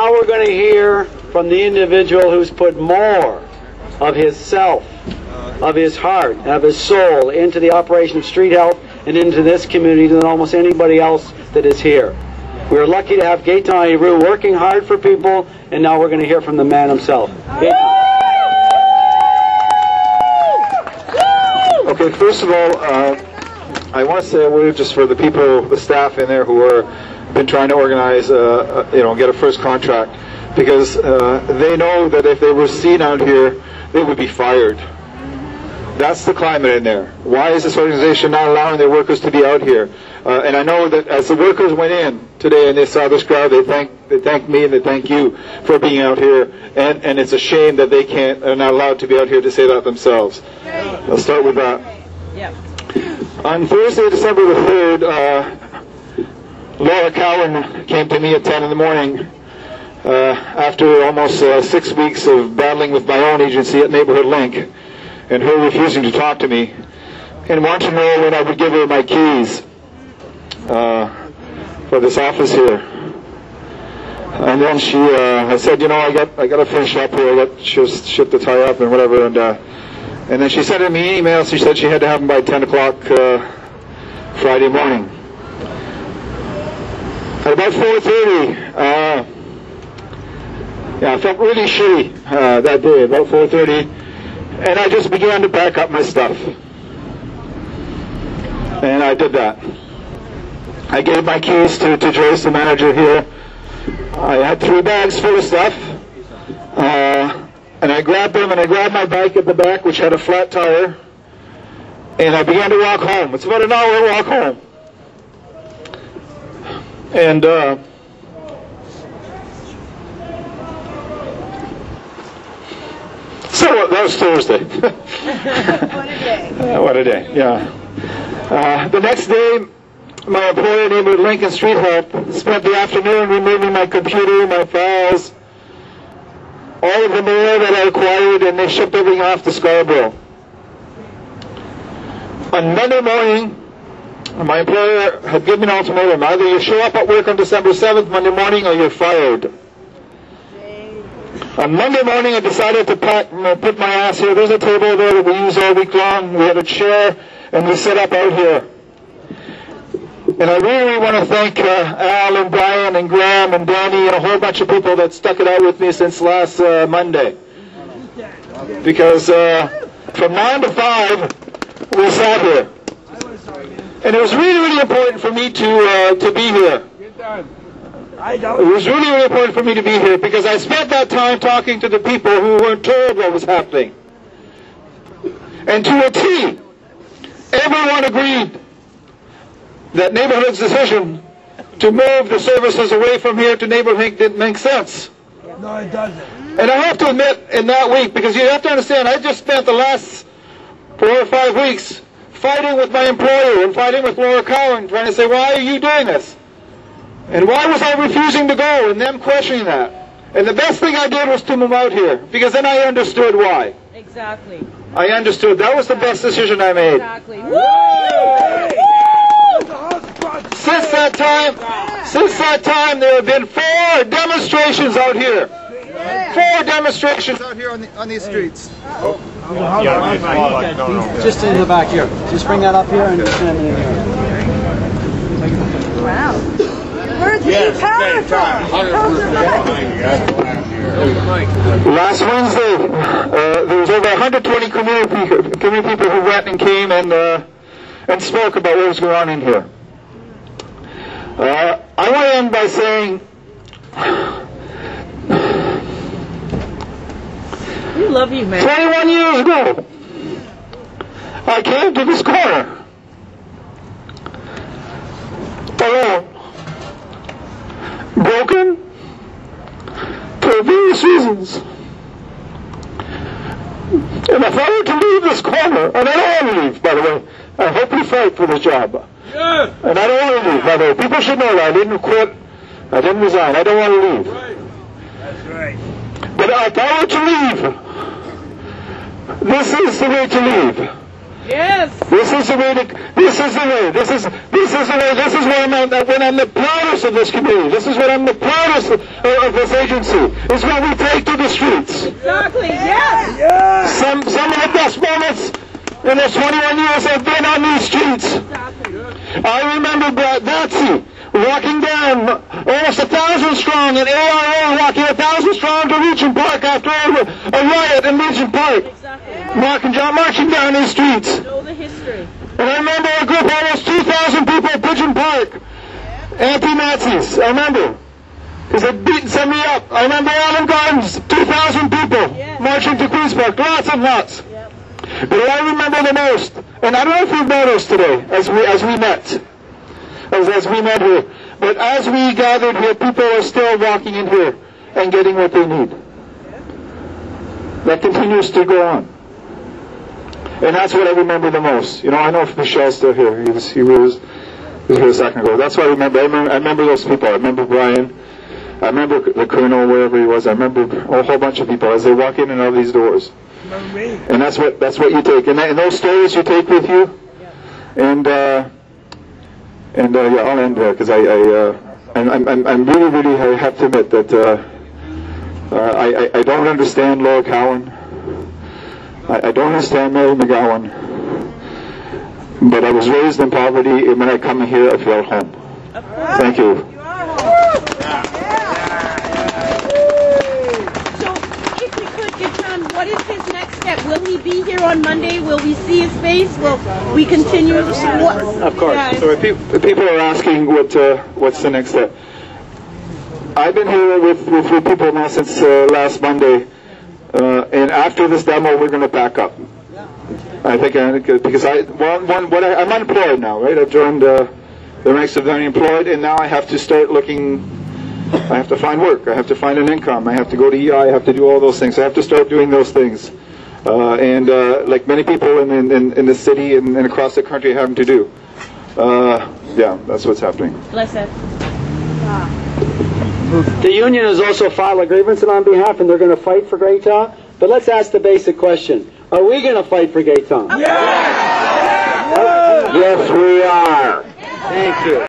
now we're going to hear from the individual who's put more of his self, of his heart, of his soul into the operation of Street Health and into this community than almost anybody else that is here. We're lucky to have Gaetan Heroux working hard for people, and now we're going to hear from the man himself. Okay, first of all, I want to say a word just for the people, the staff in there who are been trying to organize, get a first contract, because they know that if they were seen out here, they would be fired. That's the climate in there. Why is this organization not allowing their workers to be out here? And I know that as the workers went in today and they saw this crowd, they thanked me and they thank you for being out here. And it's a shame that are not allowed to be out here to say that themselves. I'll start with that. Yeah. On Thursday, December the 3rd, Laura Cowan came to me at 10 in the morning after almost 6 weeks of battling with my own agency at Neighborhood Link, and her refusing to talk to me, and wanted to know when I would give her my keys for this office here. And then I said, I got to finish up here. I got shit to tie up and whatever. And then she sent me an email. She said she had to have them by 10 o'clock Friday morning. At about 4:30, I felt really shitty that day. About 4:30. And I just began to pack up my stuff. And I did that. I gave my keys to Joyce, the manager here. I had 3 bags full of stuff. And I grabbed them, and I grabbed my bike at the back, which had a flat tire. And I began to walk home. It's about an hour walk home. And so that was Thursday. What a day. What a day, yeah. The next day, my employer, named Lincoln Street Health, spent the afternoon removing my computer, my files, all of the mail that I acquired, and they shipped everything off to Scarborough. On Monday morning, my employer had given me an ultimatum. Either you show up at work on December 7th, Monday morning, or you're fired. On Monday morning, I decided to put my ass here. There's a table there that we use all week long. We had a chair, and we set up out here. And I really want to thank Al and Brian and Graham and Danny and a whole bunch of people that stuck it out with me since last Monday. Because from 9 to 5, we sat here. And it was really, really important for me to be here. It was really, really important for me to be here because I spent that time talking to the people who weren't told what was happening. And to a T, everyone agreed that Neighborhood's decision to move the services away from here to Neighborhood didn't make sense. No, it doesn't. And I have to admit, in that week, because you have to understand, I just spent the last 4 or 5 weeks fighting with my employer and fighting with Laura Cowan, trying to say, why are you doing this? And why was I refusing to go? And them questioning that. And the best thing I did was to move out here, because then I understood why. Exactly. I understood. That was the best decision I made. Exactly. Woo! Since that time, there have been 4 demonstrations out here. 4 demonstrations out here on these streets. Just in the back here. Just bring that up here and just stand in here. Wow. Where's the power from? Last Wednesday, there was over 120 community people who went and came and spoke about what was going on in here. I want to end by saying, we love you, man. 21 years ago, I came to this corner alone, broken for various reasons. And if I were to leave this corner, and I don't want to leave, by the way, I hope we fight for this job. Yeah. And I don't want to leave, by the way. People should know that. I didn't quit. I didn't resign. I don't want to leave. Right. That's right. But if I were to leave, this is the way to leave. Yes. This is the way. This is the way. This is the way. This is when I'm the proudest of this community. This is what I'm the proudest of this agency. Is what we take to the streets. Exactly. Yes. Yeah. Some of the best moments in the 21 years have been on these streets. I remember Betsy walking down almost 1,000 strong, and ARA walking 1,000 strong to Regent Park after a riot in Regent Park. Marching down these streets. Know the history. And I remember a group of almost 2,000 people at Pigeon Park, anti-Nazis. I remember, because they'd beaten somebody up. I remember Allen Gardens, 2,000 people marching to Queen's Park, lots and lots. Yep. But what I remember the most, and I don't know if we've noticed today as we met here, but as we gathered here, people are still walking in here and getting what they need. That continues to go on. And that's what I remember the most. You know, I know if Michelle's still here. He was here a second ago. That's what I remember. I remember those people. I remember Brian. I remember the Colonel, wherever he was. I remember a whole bunch of people as they walk in and out of these doors. And that's what you take. And those stories you take with you. And yeah, I'll end there because I'm really I have to admit that I don't understand Laura Cowan. I don't understand Mary McGowan, but I was raised in poverty, and when I come here, I feel at home. Thank you. So, if we could, Gaetan, what is his next step? Will he be here on Monday? Will we see his face? Will we continue? Of course. Yeah. So people are asking what's the next step. I've been here with people now since last Monday. And after this demo, we're going to pack up. I think because I'm unemployed now, right? I've joined the ranks of the unemployed, and now I have to start looking. I have to find work. I have to find an income. I have to go to EI. I have to do all those things. I have to start doing those things. And like many people in the city and across the country are having to do. Yeah, that's what's happening. Bless it. The union has also filed a grievance on behalf, and they're going to fight for Gaetan. But let's ask the basic question. Are we going to fight for Gaetan? Yes! Yes, we are. Thank you.